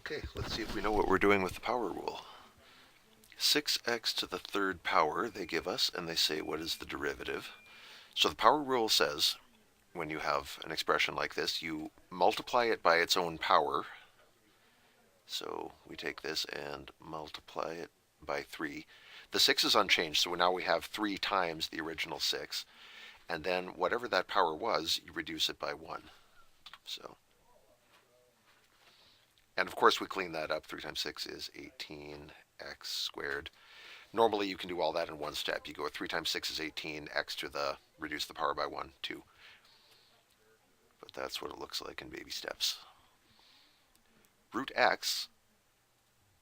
Okay, let's see if we know what we're doing with the power rule. 6x to the third power they give us, and they say what is the derivative. So the power rule says when you have an expression like this, you multiply it by its own power. So we take this and multiply it by 3. The 6 is unchanged, so now we have 3 times the original 6. And then whatever that power was, you reduce it by 1. So, and of course we clean that up. 3 times 6 is 18x squared. Normally you can do all that in one step. You go 3 times 6 is 18, x to the, reduce the power by 1, 2. But that's what it looks like in baby steps. Root x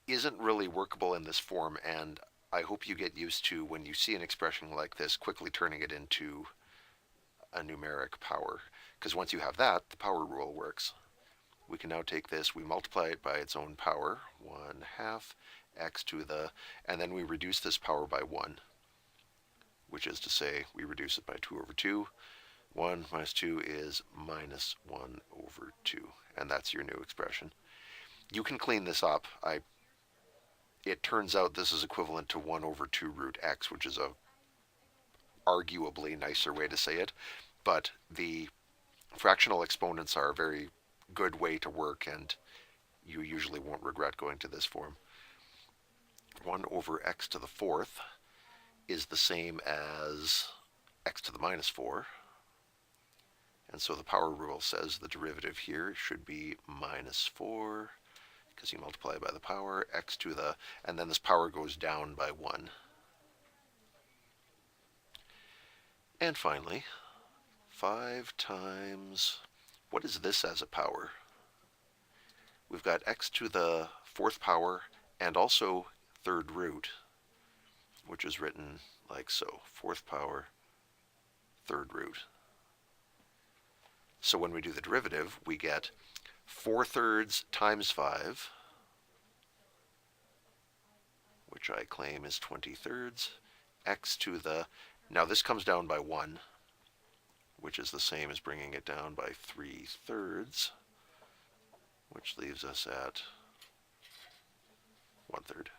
isn't really workable in this form, and I hope you get used to, when you see an expression like this, quickly turning it into a numeric power. Because once you have that, the power rule works. We can now take this, we multiply it by its own power, 1/2 x to the, and then we reduce this power by 1, which is to say we reduce it by 2 over 2. 1 minus 2 is minus 1 over 2, and that's your new expression. You can clean this up. It turns out this is equivalent to 1 over 2 root x, which is a arguably nicer way to say it, but the fractional exponents are a very good way to work, and you usually won't regret going to this form. 1 over x to the fourth is the same as x to the minus 4. And so the power rule says the derivative here should be minus 4, because you multiply by the power, x to the, and then this power goes down by 1. And finally, 5 times, what is this as a power? We've got x to the fourth power and also third root, which is written like so, fourth power, third root. So when we do the derivative, we get 4/3 times 5, which I claim is 20/3, x to the, now this comes down by 1, which is the same as bringing it down by 3/3, which leaves us at 1/3.